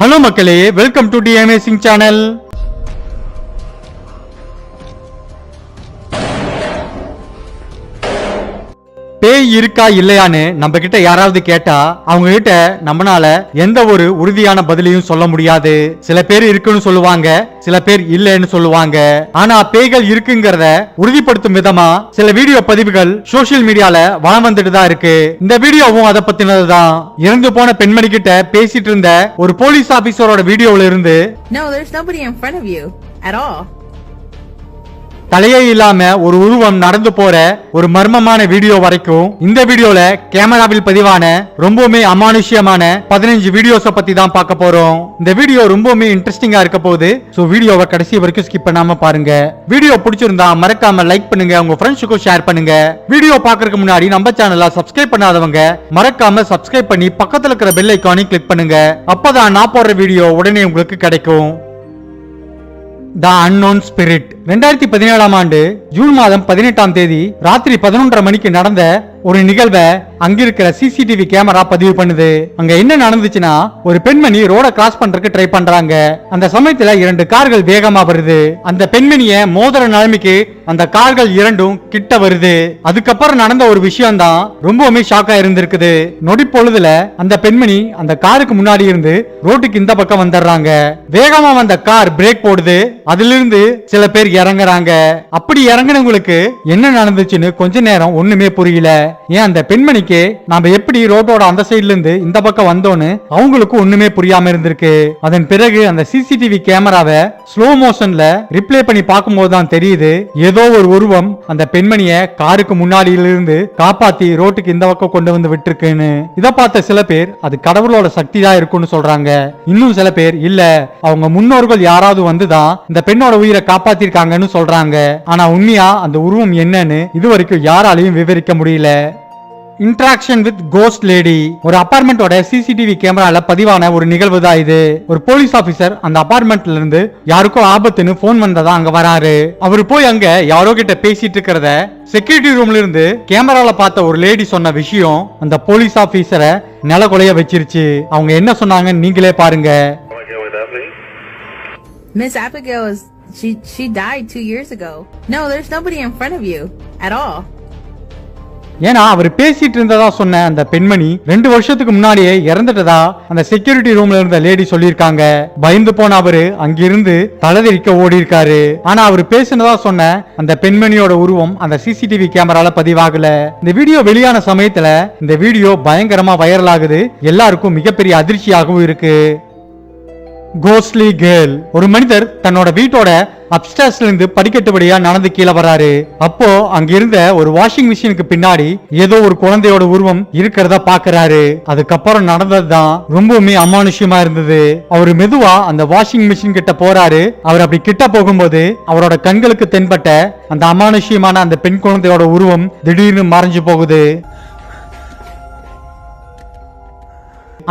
Hello மக்களே, welcome to the amazing channel. பேய் இருக்கா இல்லையான்னு நம்ம கிட்ட யாராவது கேட்டா அவங்க கிட்ட நம்மனால எந்த ஒரு உறுதியான பதிலையும் சொல்ல முடியாது. சில பேர் இருக்குன்னு சொல்லுவாங்க, சில பேர் இல்லைன்னு சொல்லுவாங்க. ஆனா பேய்கள் இருக்குங்கிறத உறுதிப்படுத்தும் விதமா சில வீடியோ பதிவுகள் சோசியல் மீடியால வளம் வந்துட்டு தான் இருக்கு. இந்த வீடியோவும் அதை பத்தினதுதான். இறந்து போன பெண்மணி கிட்ட பேசிட்டு இருந்த ஒரு போலீஸ் ஆபீசரோட வீடியோல இருந்து No, there's nobody in front of you at all. தலையே இல்லாம ஒரு உருவம் நடந்து போற ஒரு மர்மமான வீடியோ வரைக்கும் இந்த வீடியோல கேமராவில் பதிவான ரொம்பவுமே அமானுஷ்யமான 15 வீடியோஸ பத்தி தான் பார்க்க போறோம். இந்த வீடியோ ரொம்பவுமே இன்ட்ரெஸ்டிங்கா இருக்க போகுது. சோ வீடியோவை கடைசி வரைக்கும் ஸ்கிப் பண்ணாம பாருங்க. வீடியோ பிடிச்சிருந்தா மறக்காம லைக் பண்ணுங்க, உங்க ஃப்ரெண்ட்ஸுக்கும் ஷேர் பண்ணுங்க. வீடியோ பார்க்கறதுக்கு முன்னாடி நம்ம சேனலை சப்ஸ்கிரைப் பண்ணாதவங்க மறக்காம சப்ஸ்கிரைப் பண்ணி பக்கத்துல இருக்கிற பெல் ஐகானை கிளிக் பண்ணுங்க. அப்பதான் நான் போடுற வீடியோ உடனே உங்களுக்கு கிடைக்கும். த அன்னோன் ஸ்பிரிட் 2017ஆம் ஆண்டு ஜூன் மாதம் 18ஆம் தேதி ராத்திரி 11:30 மணிக்கு நடந்த ஒரு நிகழ்வை அங்கிருக்கிற சிசிடிவி கேமரா பதிவு பண்ணுது. அங்க என்ன நடந்துச்சுன்னா, ஒரு பெண்மணி ரோட கிராஸ் பண்றதுக்கு ட்ரை பண்றாங்க. அந்த சமயத்துல 2 கார்கள் வேகமா வருது. அந்த பெண்மணிய மோதிர நிலைமைக்கு அந்த கார்கள் இரண்டும் கிட்ட வருது. அதுக்கப்புறம் நடந்த ஒரு விஷயம் தான் ரொம்பவுமே ஷாக்கா இருந்திருக்குது. நொடி பொழுதுல அந்த பெண்மணி அந்த காருக்கு முன்னாடி இருந்து ரோட்டுக்கு இந்த பக்கம் வந்துடுறாங்க. வேகமா வந்த கார் பிரேக் போடுது. அதிலிருந்து சில பேர் இறங்குறாங்க. அப்படி இறங்குனவங்களுக்கு என்ன நடந்துச்சுன்னு கொஞ்ச நேரம் ஒண்ணுமே புரியல. ஏன் அந்த பெண்மணிக்கு நாம எப்படி ரோட்டோட அந்த சைடுல இருந்து இந்த பக்கம் வந்தோன்னு அவங்களுக்கு ஒண்ணுமே புரியாம இருந்திருக்கு. அதன் பிறகு அந்த சிசிடிவி கேமராவை ஸ்லோ மோஷன்ல ரிப்ளே பண்ணி பார்க்கும்போது தான் தெரியுது, ஏதோ ஒரு உருவம் அந்த பெண்மணிய காருக்கு முன்னாடியில இருந்து காப்பாத்தி ரோட்டுக்கு இந்த பக்கம் கொண்டு வந்து விட்டுருக்குன்னு. இதை பார்த்த சில பேர் அது கடவுளோட சக்தி தான் இருக்குன்னு சொல்றாங்க. இன்னும் சில பேர் இல்ல, அவங்க முன்னோர்கள் யாராவது வந்துதான் இந்த பெண்ணோட உயிரை காப்பாத்திருக்காங்கன்னு சொல்றாங்க. ஆனா உண்மையா அந்த உருவம் என்னன்னு இதுவரைக்கும் யாராலையும் விவரிக்க முடியல. இன்டராக்ஷன் வித் கோஸ்ட் லேடி ஒரு அபார்ட்மெண்டோட சிசிடிவி கேமரால பதிவான ஒரு நிகழ்வு தான் இது. ஒரு போலீஸ் ஆபீசர் அந்த அபார்ட்மெண்ட்ல இருந்து யாருக்கோ ஆபத்துன்னு போன் வந்ததா அங்க வராரு. அவரு போய் அங்க யாரோ கிட்ட பேசிட்டு இருக்கிறத செக்யூரிட்டி ரூம்ல இருந்து கேமரால பார்த்த ஒரு லேடி சொன்ன விஷயம் அந்த போலீஸ் ஆபீசரை நிலகொலைய வச்சிருச்சு. அவங்க என்ன சொன்னாங்க நீங்களே பாருங்க. Miss Abigail is she died 2 years ago. No, there's nobody in front of you at all. ஏன்னா அவர் பேசிட்டு இருந்ததா சொன்ன அந்த பெண்மணி 2 வருஷத்துக்கு முன்னாடியே இறந்துட்டதா அந்த செக்யூரிட்டி ரூம்ல இருந்த லேடி சொல்லியிருக்காங்க. பயந்து போன அவரு அங்கிருந்து தலதெறிக்க ஓடி இருக்காரு. ஆனா அவர் பேசினதா சொன்ன அந்த பெண்மணியோட உருவம் அந்த சிசிடிவி கேமரால பதிவாகல. இந்த வீடியோ வெளியான சமயத்துல இந்த வீடியோ பயங்கரமா வைரல் ஆகுது. எல்லாருக்கும் மிகப்பெரிய அதிர்ச்சியாகவும் இருக்கு. கோஸ்ட்லி கேர்ள் ஒரு மனிதர் தன்னோட வீட்டோட அப்ஸ்டேர்ஸ்ல இருந்து படிக்கட்டு வழியா நடந்து கீழே வராரு. அப்போ அங்க இருந்த ஒரு வாஷிங் மிஷினுக்கு பின்னாடி ஏதோ ஒரு குழந்தையோட உருவம் இருக்கிறத பாக்குறாரு. அதுக்கப்புறம் நடந்ததுதான் ரொம்பவுமே அமானுஷ்யமா இருந்தது. அவரு மெதுவா அந்த வாஷிங் மிஷின் கிட்ட போறாரு. அவர் அப்படி கிட்ட போகும்போது அவரோட கண்களுக்கு தென்பட்ட அந்த அமானுஷ்யமான அந்த பெண் குழந்தையோட உருவம் திடீர்னு மறைஞ்சு போகுது.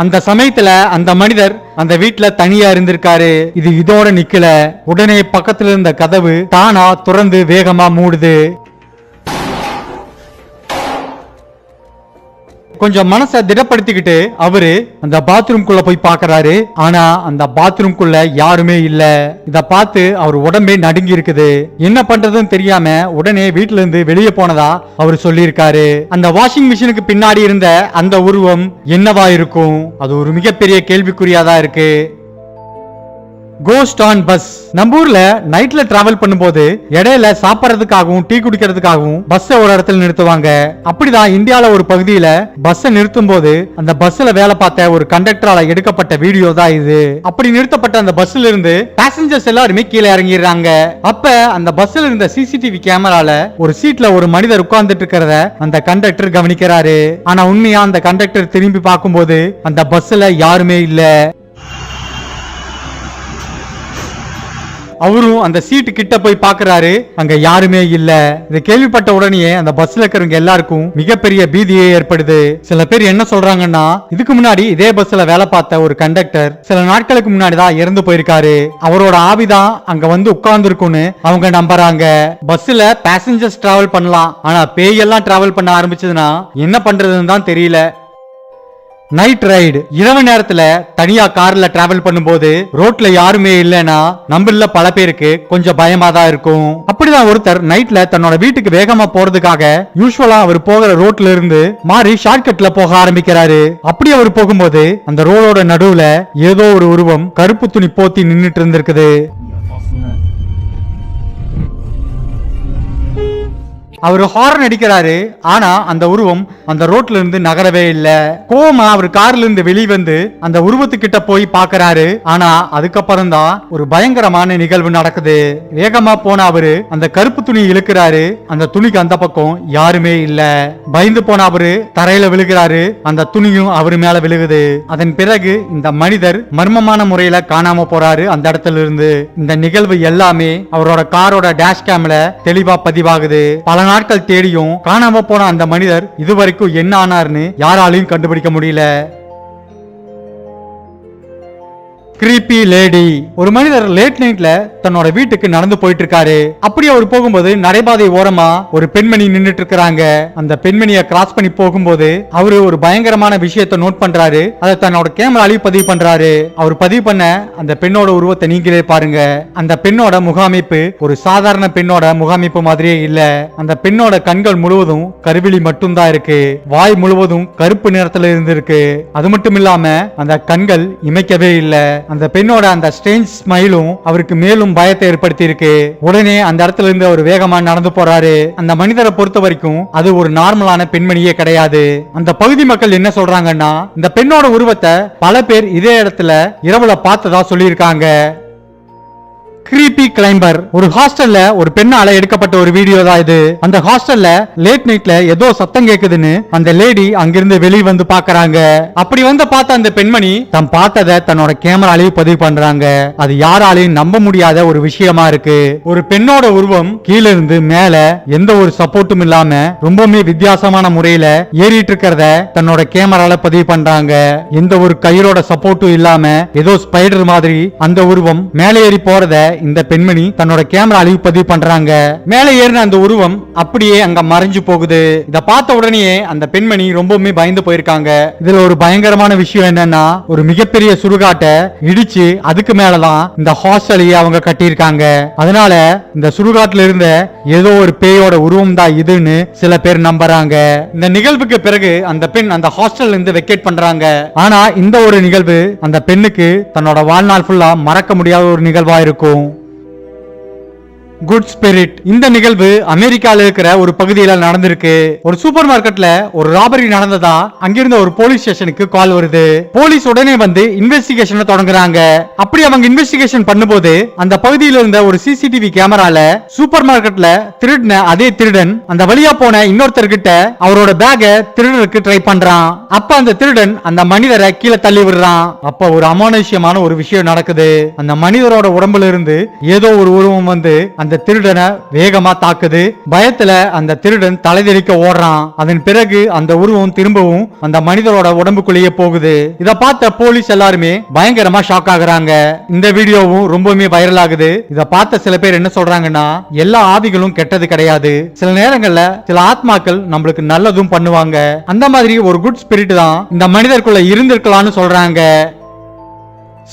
அந்த சமயத்துல அந்த மனிதர் அந்த வீட்டுல தனியா இருந்திருக்காரு. இது இதோட நிக்கல. உடனே பக்கத்துல இருந்த கதவு தானா திறந்து வேகமா மூடுது. கொஞ்சம் மனசை திடப்படுத்திக்கிட்டு அவரு அந்த பாத்ரூம்குள்ள போய் பாக்குறாரு. ஆனா அந்த பாத்ரூம்குள்ள யாருமே இல்ல. இத பார்த்து அவர் உடம்பே நடுங்கி இருக்குது. என்ன பண்றதுன்னு தெரியாம உடனே வீட்டுல இருந்து வெளியே போனதா அவர் சொல்லியிருக்காரு. அந்த வாஷிங் மிஷினுக்கு பின்னாடி இருந்த அந்த உருவம் என்னவா இருக்கும்? அது ஒரு மிகப்பெரிய கேள்விக்குறியாதான் இருக்கு. Ghost on bus. நம்ம ஊர்ல நைட்ல டிராவல் பண்ணும்போது இடையில சாப்பிடறதுக்காகவும் டீ குடிக்கிறதுக்காகவும் பஸ் ஒரு இடத்துல நிறுத்துவாங்க. அப்படிதான் இந்தியால ஒரு பகுதியில பஸ் நிறுத்தும் போது அந்த பஸ்ல வேலை பார்த்த ஒரு கண்டக்டரால எடுக்கப்பட்ட வீடியோ தான் இது. அப்படி நிறுத்தப்பட்ட அந்த பஸ்ல இருந்து பேசஞ்சர்ஸ் எல்லாருமே கீழே இறங்கிடுறாங்க. அப்ப அந்த பஸ்ல இருந்த சிசிடிவி கேமரால ஒரு சீட்ல ஒரு மனிதர் உட்கார்ந்துட்டு இருக்கிறத அந்த கண்டக்டர் கவனிக்கிறாரு. ஆனா உண்மையா அந்த கண்டக்டர் திரும்பி பார்க்கும்போது அந்த பஸ்ல யாருமே இல்ல. அவரும் அந்த சீட்டு கிட்ட போய் பாக்குறாரு. அங்க யாருமே இல்ல. இதை கேள்விப்பட்ட உடனே அந்த பஸ்ல இருக்கிறவங்க எல்லாருக்கும் மிகப்பெரிய பீதியே ஏற்படுது. சில பேர் என்ன சொல்றாங்கன்னா, இதுக்கு முன்னாடி இதே பஸ்ல வேலை பார்த்த ஒரு கண்டக்டர் சில நாட்களுக்கு முன்னாடி தான் இறந்து போயிருக்காரு. அவரோட ஆவிதான் அங்க வந்து உட்கார்ந்து இருக்குன்னு அவங்க நம்புறாங்க. பஸ்ல பேசஞ்சர்ஸ் டிராவல் பண்ணலாம், ஆனா பேய் எல்லாம் டிராவல் பண்ண ஆரம்பிச்சதுன்னா என்ன பண்றதுன்னு தான் தெரியல. நைட் ரைடு, இரவு நேரத்துல தனியா கார்ல டிராவல் பண்ணும்போது ரோட்ல யாருமே இல்லைன்னா நம்மள பல பேருக்கு கொஞ்சம் பயமா தான் இருக்கும். அப்படிதான் ஒருத்தர் நைட்ல தன்னோட வீட்டுக்கு வேகமா போறதுக்காக யூசுவலா அவர் போகிற ரோட்ல இருந்து மாறி ஷார்ட்கட்ல போக ஆரம்பிக்கிறாரு. அப்படி அவர் போகும்போது அந்த ரோடோட நடுவுல ஏதோ ஒரு உருவம் கருப்பு துணி போத்தி நின்னுட்டு இருந்திருக்குது. அவர் ஹாரன் அடிக்கிறாரு. ஆனா அந்த உருவம் அந்த ரோட்ல இருந்து நகரவே இல்ல. கோவமா அவர் கார்ல இருந்து வெளியே வந்து அந்த உருவத்துக்கிட்ட போய் பாக்குறாரு. ஆனா அதுக்கப்புறம் தான் ஒரு பயங்கரமான நிகழ்வு நடக்குது. வேகமா போன அவரு அந்த கருப்பு துணி இழுக்கிறாரு. அந்த துணிக்கு அந்த பக்கம் யாருமே இல்ல. பயந்து போன அவரு தரையில விழுகிறாரு. அந்த துணியும் அவரு மேல விழுகுது. அதன் பிறகு இந்த மனிதர் மர்மமான முறையில காணாம போறாரு அந்த இடத்துல இருந்து. இந்த நிகழ்வு எல்லாமே அவரோட காரோட டேஷ் கேம்ல தெளிவா பதிவாகுது. பல நாட்கள் தேடியும் காணாம போன அந்த மனிதர் இதுவரைக்கும் என்ன ஆனார்னு யாராலையும் கண்டுபிடிக்க முடியல. Creepy lady. ஒரு மனிதர் லேட் நைட்ல தன்னோட வீட்டுக்கு நடந்து போயிட்டு இருக்காரு. அப்படி அவர் போகும்போது நடைபாதை ஓரமா ஒரு பெண்மணி நின்னுட்டு இருக்காங்க. அந்த பெண்மணியை கிராஸ் பண்ணி போகும்போது அவரு ஒரு பயங்கரமான விஷயத்தை நோட் பண்றாரு. அதை தன்னோட கேமராலையும் பதிவு பண்றாரு. அவர் பதிவு பண்ண அந்த பெண்ணோட உருவத்தை நீங்களே பாருங்க. அந்த பெண்ணோட முகாமைப்பு ஒரு சாதாரண பெண்ணோட முகாமைப்பு மாதிரியே இல்ல. அந்த பெண்ணோட கண்கள் முழுவதும் கருவிழி மட்டும்தான் இருக்கு. வாய் முழுவதும் கருப்பு நிறத்துல இருந்திருக்கு. அது மட்டும் இல்லாம அந்த கண்கள் இமைக்கவே இல்ல. அந்த பெண்ணோட அந்த ஸ்ட்ரேஞ்ச் ஸ்மைலும் அவருக்கு மேலும் பயத்தை ஏற்படுத்தி இருக்கு. உடனே அந்த இடத்துல இருந்து அவர் வேகமா நடந்து போறாரு. அந்த மனிதரை பொறுத்த வரைக்கும் அது ஒரு நார்மலான பெண்மணியே கிடையாது. அந்த பகுதி மக்கள் என்ன சொல்றாங்கன்னா இந்த பெண்ணோட உருவத்தை பல பேர் இதே இடத்துல இரவுல பார்த்ததா சொல்லியிருக்காங்க. Creepy climber. ஒரு ஹாஸ்டல்ல ஒரு பெண்ணால எடுக்கப்பட்ட ஒரு வீடியோ தான் இது. அந்த ஹாஸ்டல்ல லேட் நைட்ல ஏதோ சத்தம் கேக்குதுன்னு அந்த லேடி அங்கிருந்து வெளியே வந்து பாக்குறாங்க. அப்படி வந்து பார்த்த அந்த பெண்மணி தம் பார்த்ததை தன்னோட கேமராலையும் பதிவு பண்றாங்க. அது யாராலையும் நம்ப முடியாத ஒரு விஷயமா இருக்கு. ஒரு பெண்ணோட உருவம் கீழ இருந்து மேல எந்த ஒரு சப்போர்ட்டும் இல்லாம ரொம்பவுமே வித்தியாசமான முறையில ஏறிட்டு இருக்கிறத தன்னோட கேமரால பதிவு பண்றாங்க. எந்த ஒரு கயிறோட சப்போர்ட்டும் இல்லாம ஏதோ ஸ்பைடர் மாதிரி அந்த உருவம் மேலே ஏறி போறத இந்த பெண்மணி தன்னோட கேமராலையும் பதிவு பண்றாங்க. மேலே ஏறின அந்த உருவம் அப்படியே அங்க மறைஞ்சு போகுது. இத பார்த்த உடனே அந்த பெண்மணி ரொம்பவுமே பயந்து போயிருக்காங்க. இதுல ஒரு பயங்கரமான விஷயம் என்னன்னா ஒரு மிகப்பெரிய சுடுகாட்டை இடிச்சு அதுக்கு மேலதான் இந்த ஹாஸ்டலையே அவங்க கட்டியிருக்காங்க. அதனால இந்த சுடுகாட்டுல இருந்த ஏதோ ஒரு பேயோட உருவம் தான் இதுன்னு சில பேர் நம்புறாங்க. இந்த நிகழ்வுக்கு பிறகு அந்த பெண் அந்த ஹாஸ்டல்ல இருந்து வெக்கேட் பண்றாங்க. ஆனா இந்த ஒரு நிகழ்வு அந்த பெண்ணுக்கு தன்னோட வாழ்நாள் ஃபுல்லா மறக்க முடியாத ஒரு நிகழ்வா இருக்கும். Good spirit. இந்த நிகழ்வு அமெரிக்கால இருக்கிற ஒரு பகுதியில நடந்திருக்கு. ஒரு சூப்பர் மார்க்கெட்ல ஒரு ராபரி நடந்ததா அங்கிருந்த ஒரு போலீஸ் ஸ்டேஷனுக்கு கால் வருது. போலீஸ் உடனே வந்து இன்வெஸ்டிகேஷன் தொடங்குறாங்க. அப்படி அவங்க இன்வெஸ்டிகேஷன் பண்ணும்போது அந்த பகுதியில் இருந்த ஒரு சிசிடிவி கேமரால சூப்பர் மார்க்கெட்ல திருடின அதே திருடன் அந்த வழியா போன இன்னொருத்தர்கிட்ட அவரோட பேக திருடருக்கு ட்ரை பண்றான். அப்ப அந்த திருடன் அந்த மனிதரை கீழே தள்ளி விடுறான். அப்ப ஒரு அமானுஷ்யமான ஒரு விஷயம் நடக்குது. அந்த மனிதரோட உடம்புல இருந்து ஏதோ ஒரு உருவம் வந்து அந்த திருடனை வேகமா தாக்குது. பயத்துல அந்த திருடன் தலைதெறிக்க ஓடுறான். அதன் பிறகு அந்த உருவம் திரும்பவும் அந்த மனிதரோட உடம்புக்குள்ளேயே போகுது. இத பார்த்த போலீஸ் எல்லாருமே பயங்கரமா ஷாக் ஆகுறாங்க. இந்த வீடியோவும் ரொம்பவுமே வைரல் ஆகுது. இத பார்த்த சில பேர் என்ன சொல்றாங்கன்னா எல்லா ஆவிகளும் கெட்டது கிடையாது. சில நேரங்கள்ல சில ஆத்மாக்கள் நம்மளுக்கு நல்லதும் பண்ணுவாங்க. அந்த மாதிரி ஒரு குட் ஸ்பிரிட் தான் இந்த மனிதருக்குள்ள இருந்திருக்கலாம்னு சொல்றாங்க.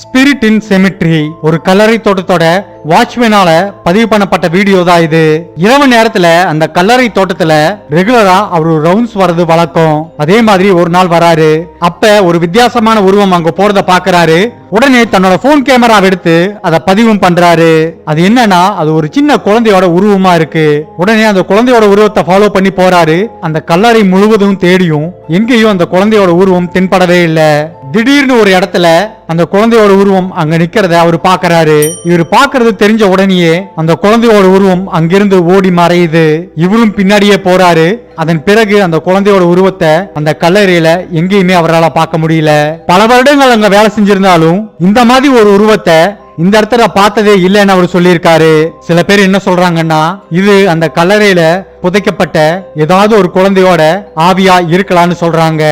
ஸ்பிரிட் இன் செமிட்ரி. ஒரு கல்லறை தோட்டத்தோட வாட்ச்மேனால பதிவு பண்ணப்பட்ட வீடியோ தான் இது. இரவு நேரத்துல அந்த கல்லறை தோட்டத்துல ரெகுலரா அவரு ரவுண்ட்ஸ் வரது வழக்கம். அதே மாதிரி ஒரு நாள் வராரு. அப்ப ஒரு வித்தியாசமான உருவம் அங்க போறத பாக்குறாரு. உடனே தன்னோட போன் கேமரா எடுத்து அதை பதிவும் பண்றாரு. அது என்னன்னா அது ஒரு சின்ன குழந்தையோட உருவமா இருக்கு. உடனே அந்த குழந்தையோட உருவத்தை ஃபாலோ பண்ணி போறாரு. அந்த கல்லறை முழுவதும் தேடியும் எங்கேயும் அந்த குழந்தையோட உருவம் தென்படவே இல்லை. திடீர்னு ஒரு இடத்துல அந்த குழந்தையோட உருவம் அங்க நிக்கிறத அவர் பாக்குறாரு. இவர் பாக்குறது தெரிஞ்ச உடனேயே அந்த குழந்தையோட உருவம் அங்கிருந்து ஓடி மறையுது. இவரும் பின்னாடியே போறாரு. அதன் பிறகு அந்த குழந்தையோட உருவத்தை அந்த கல்லறையில எங்கேயுமே அவரால் பார்க்க முடியல. பல வருடங்கள் அங்க வேலை செஞ்சிருந்தாலும் இந்த மாதிரி ஒரு உருவத்தை இந்த இடத்துல பார்த்ததே இல்லைன்னு அவர் சொல்லியிருக்காரு. சில பேர் என்ன சொல்றாங்கன்னா இது அந்த கல்லறையில புதைக்கப்பட்ட ஏதாவது ஒரு குழந்தையோட ஆவியா இருக்கலாம்னு சொல்றாங்க.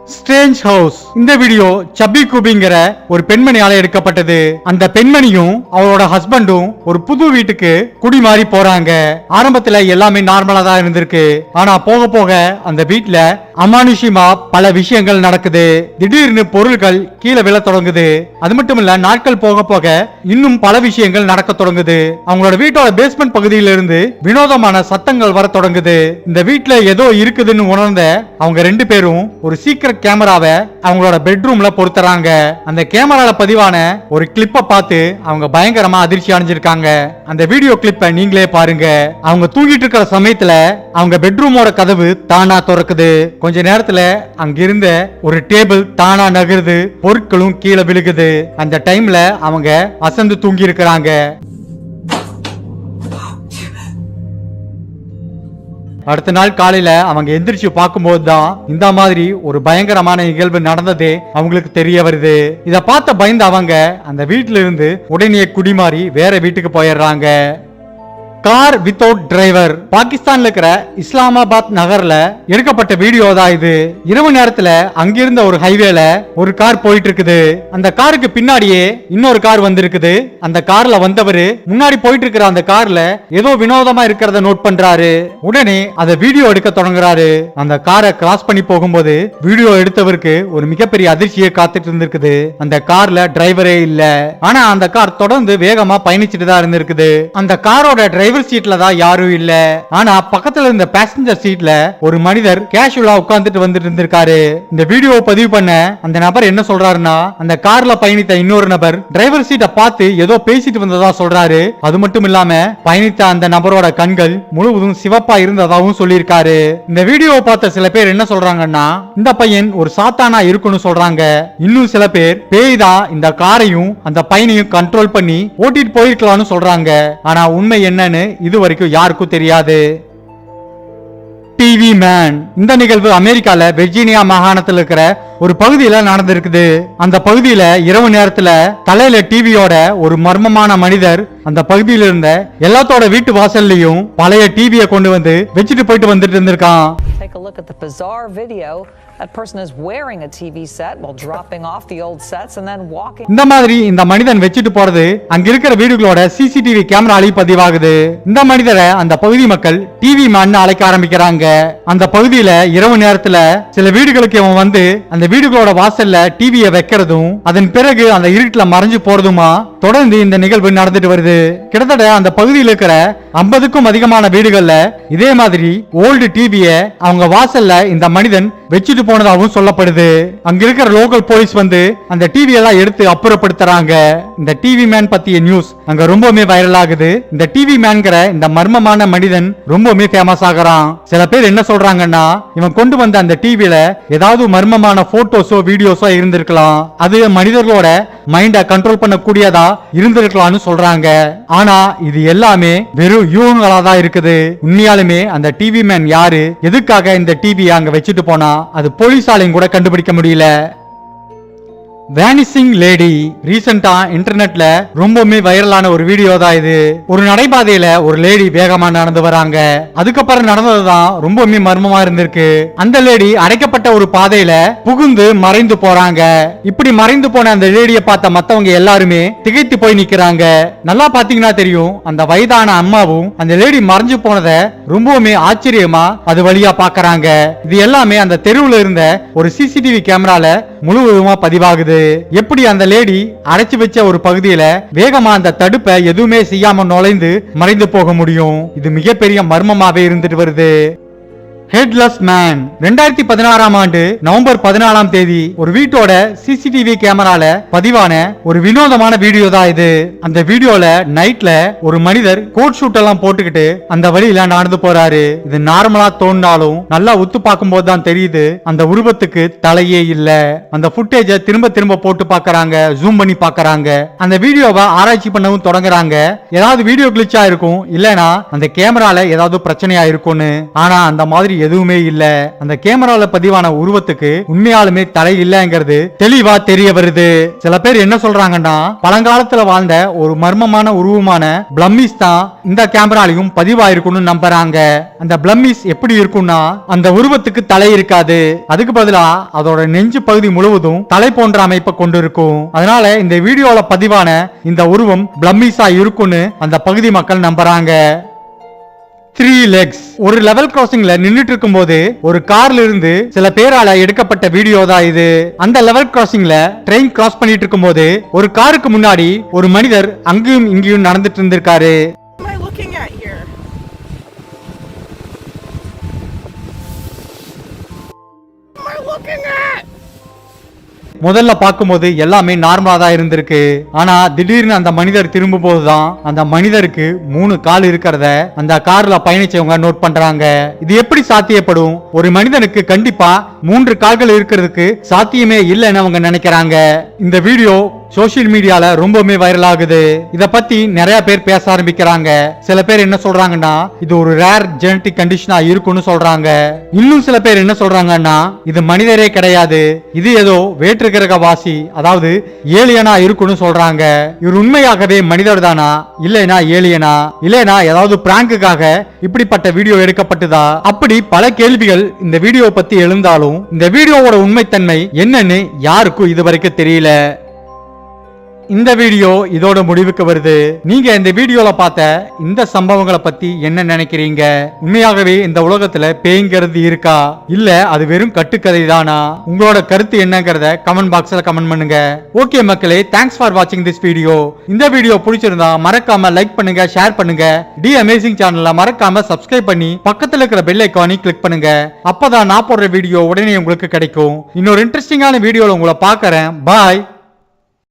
Strange house. இந்த வீடியோ சப்பி கூபிங்கிற ஒரு பெண்மணியால எடுக்கப்பட்டது. அந்த பெண்மணியும் அவரோட ஹஸ்பண்டும் ஒரு புது வீட்டுக்கு குடிமாறி போறாங்க. ஆரம்பத்துல எல்லாமே நார்மலா தான் இருந்திருக்கு. ஆனா போக போக அந்த வீட்ல அமானுஷ்யமா பல விஷயங்கள் நடக்குது. திடீர்னு பொருட்கள் கீழே விழ தொடங்குது. அது மட்டும் இல்ல, நாட்கள் போக போக இன்னும் பல விஷயங்கள் நடக்க தொடங்குது. அவங்களோட வீட்டோட பேஸ்மெண்ட் பகுதியில இருந்து வினோதமான சத்தங்கள் வர தொடங்குது. இந்த வீட்ல ஏதோ இருக்குதுன்னு உணர்ந்த அவங்க ரெண்டு பேரும் ஒரு சீக்கிரம் கேமராவை அவங்களோட பெட்ரூம்ல பொருத்துறாங்க. அந்த கேமரால பதிவான ஒரு கிளிப்பை பார்த்து அவங்க பயங்கரமா அதிர்ச்சி அடைஞ்சிருக்காங்க. அந்த வீடியோ கிளிப்பை நீங்களே பாருங்க. அவங்க தூங்கிட்டு இருக்கிற சமயத்துல அவங்க பெட்ரூமோட கதவு தானா திறக்குது. கொஞ்ச நேரத்துல அங்கிருந்த ஒரு டேபிள் தானா நகருது. பொருட்களும் கீழே விழுகுது. அந்த டைம்ல அவங்க அசந்து தூங்கி இருக்கிறாங்க. அடுத்த நாள் காலையில அவங்க எந்திரிச்சு பார்க்கும்போது தான் இந்த மாதிரி ஒரு பயங்கரமான நிகழ்வு நடந்ததே அவங்களுக்கு தெரிய வருது. இத பார்த்த பயந்து அவங்க அந்த வீட்டுல இருந்து உடனே குடிமாறி வேற வீட்டுக்கு போயிடுறாங்க. Car without driver. பாகிஸ்தான்ல இருக்கிற இஸ்லாமாபாத் நகர்ல எடுக்கப்பட்ட வீடியோ தான் இது. இரவு நேரத்துல அங்கிருந்த ஒரு ஹைவேல ஒரு கார் போயிட்டு இருக்குது. அந்த காருக்கு பின்னாடியே இன்னொரு கார் வந்திருக்குது. அந்த கார்ல வந்தவரு முன்னாடி போயிட்டு இருக்கிற அந்த கார்ல ஏதோ வினோதமா இருக்கிறத நோட் பண்றாரு. உடனே அதை வீடியோ எடுக்க தொடங்குறாரு. அந்த காரை கிராஸ் பண்ணி போகும்போது வீடியோ எடுத்தவருக்கு ஒரு மிகப்பெரிய அதிர்ச்சியை காத்துட்டு இருந்திருக்குது. அந்த கார்ல டிரைவரே இல்ல. ஆனா அந்த கார் தொடர்ந்து வேகமா பயணிச்சுட்டு தான் இருந்திருக்குது. அந்த காரோட டிரைவர் சீட்ல தான் யாரும் இல்ல. ஆனா பக்கத்துல இருந்த பேசஞ்சர் சீட்ல ஒரு மனிதர் கேஷுவலா உட்கார்ந்துட்டு வந்துட்டு இருந்திருக்காரு. இந்த வீடியோ பதிவு பண்ண அந்த நபர் என்ன சொல்றாருன்னா, அந்த கார்ல பயணித்த இன்னொரு நபர் டிரைவர் சீட்டை பார்த்து ஏதோ பேசிட்டு வந்ததா சொல்றாரு. அது மட்டும் இல்லாம பயணித்த அந்த நபரோட கண்கள் முழுவதும் சிவப்பா இருந்ததாகவும் சொல்லியிருக்காரு. இந்த வீடியோவை பார்த்த சில பேர் என்ன சொல்றாங்கன்னா, இந்த பையன் ஒரு சாத்தானா இருக்குன்னு சொல்றாங்க. இன்னும் சில பேர் பேய் தான் இந்த காரையும் அந்த பையனையும் கண்ட்ரோல் பண்ணி ஓட்டிட்டு போயிருக்கலாம்னு சொல்றாங்க. ஆனா உண்மை என்னன்னு இது வரைக்கும் யாருக்கும் தெரியாது. TV man. இந்த நிகழ்வு அமெரிக்கால வெர்ஜீனியா மாகாணத்தில் இருக்கிற ஒரு பகுதியில நடந்திருக்குது. அந்த பகுதியில இரவு நேரத்துல தலையில டிவியோட ஒரு மர்மமான மனிதர் அந்த பகுதியில இருந்த எல்லாத்தோட வீட்டு வாசல்லையும் பழைய டிவியை கொண்டு வந்து வச்சுட்டு போயிட்டு வந்துட்டு இருந்திருக்கான். Take a look at the bizarre video. That person is wearing a TV set while dropping off the old sets and then walking. இந்த மாதிரி இந்த மனிதன் வச்சுட்டு போறது அங்க இருக்கிற வீடுகளோட சிசிடிவி கேமராலையும் பதிவாகுது. இந்த மனிதரை அந்த பகுதி மக்கள் டிவி மேன் அழைக்க ஆரம்பிக்கிறாங்க. அந்த பகுதியில இரவு நேரத்துல சில வீடுகளுக்கு இவன் வந்து அந்த வீடுகளோட வாசல்ல டிவியை வைக்கிறதும் அதன் பிறகு அந்த இருட்டுல மறைஞ்சு போறதுமா தொடர்ந்து இந்த நிகழ்வு நடந்துட்டு வருது. கிட்டத்தட்ட அந்த பகுதியில் இருக்கிற 50க்கும் அதிகமான வீடுகள்ல இதே மாதிரி ஓல்டு டிவியை அவங்க வாசல்ல இந்த மனிதன் வச்சுட்டு போனதாகவும் சொல்லப்படுது. அங்க இருக்கிற லோக்கல் போலீஸ் வந்து அந்த டிவி எல்லாம் எடுத்து அப்புறப்படுத்துறாங்க. இந்த டிவி மேன் பத்திய நியூஸ் அங்க ரொம்பவுமே வைரல் ஆகுது. இந்த டிவி மேன்கிற இந்த மர்மமான மனிதன் ரொம்பவுமே ஃபேமஸ் ஆகுறான். சில பேர் என்ன சொல்றாங்கன்னா, இவன் கொண்டு வந்த அந்த டிவில ஏதாவது மர்மமான போட்டோஸோ வீடியோஸோ இருந்திருக்கலாம். அது மனிதர்களோட மைண்ட கண்ட்ரோல் பண்ணக்கூடியதா இருந்திருக்கலாம்னு சொல்றாங்க. ஆனா இது எல்லாமே வெறும் யூகங்களா தான் இருக்குது. உண்மையாலுமே அந்த டிவி மேன் யாரு, எதுக்காக இந்த டிவியை அங்க வச்சுட்டு போனா அது போலீசாலையும் கூட கண்டுபிடிக்க முடியல. Vanishing lady. ரீசெண்டா இன்டர்நெட்ல ரொம்பவுமே வைரலான ஒரு வீடியோ தான் இது. ஒரு நடைபாதையில ஒரு லேடி வேகமா நடந்து வராங்க. அதுக்கப்புறம் நடந்ததுதான் ரொம்பவுமே மர்மமா இருந்திருக்கு. அந்த லேடி அடைக்கப்பட்ட ஒரு பாதையில புகுந்து மறைந்து போறாங்க. இப்படி மறைந்து போன அந்த லேடியை பார்த்த மத்தவங்க எல்லாருமே திகைத்து போய் நிக்கிறாங்க. நல்லா பாத்தீங்கன்னா தெரியும், அந்த வயதான அம்மாவும் அந்த லேடி மறைஞ்சு போனதை ரொம்பவுமே ஆச்சரியமா அது வழியா பாக்குறாங்க. இது எல்லாமே அந்த தெருவுல இருந்த ஒரு சிசிடிவி கேமரால முழுவதுமா பதிவாகுது. எப்படி அந்த லேடி அடைச்சு வச்ச ஒரு பகுதியில வேகமா அந்த தடுப்பை எதுவுமே செய்யாம நுழைந்து மறைந்து போக முடியும்? இது மிகப்பெரிய மர்மமாவே இருந்துட்டு வருது. Headless man. 2016ஆம் ஆண்டு நவம்பர் 14ஆம் தேதி ஒரு வீட்டோட சிசிடிவி கேமரால பதிவான ஒரு வினோதமான வீடியோ தான் இது. அந்த வீடியோல நைட்ல ஒரு மனிதர் கோட் ஷூட் எல்லாம் போட்டுக்கிட்டு அந்த வழியில நடந்து போறாரு. இது நார்மலா தோன்றாலும் நல்லா உத்து பார்க்கும் போது தான் தெரியுது அந்த உருவத்துக்கு தலையே இல்ல. அந்த புட்டேஜ திரும்ப திரும்ப போட்டு பாக்குறாங்க, ஜூம் பண்ணி பாக்குறாங்க. அந்த வீடியோவை ஆராய்ச்சி பண்ணவும் தொடங்குறாங்க. ஏதாவது வீடியோ கிளிச்சா இருக்கும், இல்லனா அந்த கேமரால ஏதாவது பிரச்சனையா இருக்கும்னு. ஆனா அந்த மாதிரி எதுவுமே இல்ல. அந்த கேமரால பதிவான உருவத்துக்கு உண்மையாலுமே தலை இல்லங்கிறது தெளிவா தெரிய வருது. சில பேர் என்ன சொல்றாங்கன்னா, பழங்காலத்துல வாழ்ந்த ஒரு மர்மமான உருவமான பிளம்மிஸ் தான் இந்த கேமராலையும் பதிவாயிருக்கும்னு நம்புறாங்க. அந்த பிளம்மிஸ் எப்படி இருக்கும்னா, அந்த உருவத்துக்கு தலை இருக்காது, அதுக்கு பதிலா அதோட நெஞ்சு பகுதி முழுவதும் தலை போன்ற அமைப்பை கொண்டு இருக்கும். அதனால இந்த வீடியோல பதிவான இந்த உருவம் பிளம்மிஸா இருக்கும்னு அந்த பகுதி மக்கள் நம்புறாங்க. 3 legs. ஒரு லெவல் கிராசிங்ல நின்னுட்டு இருக்கும்போது ஒரு கார்ல இருந்து சில பேரால எடுக்கப்பட்ட வீடியோ தான் இது. அந்த லெவல் கிராசிங்ல ட்ரெயின் கிராஸ் பண்ணிட்டு இருக்கும்போது ஒரு காருக்கு முன்னாடி ஒரு மனிதர் அங்கேயும் இங்கேயும் நடந்துட்டு இருந்திருக்காரு. What am I looking at here? What am I looking at? முதல்ல பார்க்கும்போது எல்லாமே நார்மலா தான் இருந்திருக்கு. ஆனா திடீர்னு அந்த மனிதர் திரும்பும் போதுதான் அந்த மனிதருக்கு 3 கால் இருக்கிறத அந்த கார்ல பயணிச்சவங்க நோட் பண்றாங்க. இது எப்படி சாத்தியப்படும்? ஒரு மனிதனுக்கு கண்டிப்பா 3 கால்கள் இருக்கிறதுக்கு சாத்தியமே இல்லைன்னு அவங்க நினைக்கிறாங்க. இந்த வீடியோ சோசியல் மீடியால ரொம்பவுமே வைரல் ஆகுது. இத பத்தி நிறைய பேர் பேச ஆரம்பிக்கிறாங்க. சில பேர் என்ன சொல்றாங்கன்னா, இது ஒரு ரேர் ஜெனடிக் கண்டிஷனா இருக்கும்னு சொல்றாங்க. இன்னும் சில பேர் என்ன சொல்றாங்கன்னா, இது மனிதரே கிடையாது, இது ஏதோ வேற்று கிரக வாசி, அதாவது ஏலியனா இருக்கும்னு சொல்றாங்க. இவர் உண்மையாகவே மனிதர் தானா, இல்லைனா ஏலியனா, இல்லைனா ஏதாவது பிராங்குக்காக இப்படிப்பட்ட வீடியோ எடுக்கப்பட்டதா? அப்படி பல கேள்விகள் இந்த வீடியோ பத்தி எழுந்தாலும் இந்த வீடியோவோட உண்மைத்தன்மை என்னன்னு யாருக்கும் இதுவரைக்கும் தெரியல. இந்த வீடியோ இதோட முடிவுக்கு வருது. நீங்க இந்த வீடியோல பார்த்த இந்த சம்பவங்களை பத்தி என்ன நினைக்கிறீங்க? உண்மையாகவே இந்த உலகத்துல பேய்ங்கிறது இருக்கா, இல்ல அது வெறும் கட்டுக்கதை தானா? உங்களோட கருத்து என்னங்கறத கமெண்ட் பாக்ஸ்ல கமெண்ட் பண்ணுங்க. ஓகே மக்களே, தேங்க்ஸ் ஃபார் வாட்சிங் திஸ் வீடியோ. இந்த வீடியோ பிடிச்சிருந்தா மறக்காம லைக் பண்ணுங்க, ஷேர் பண்ணுங்க. டி அமேசிங் சேனல்ல மறக்காம சப்ஸ்கிரைப் பண்ணி பக்கத்துல இருக்கிற பெல் ஐகானை கிளிக் பண்ணுங்க. அப்பதான் நான் போடுற வீடியோ உடனே உங்களுக்கு கிடைக்கும். இன்னொரு இன்ட்ரெஸ்டிங்கான வீடியோல உங்களை பார்க்கறேன். பாய்.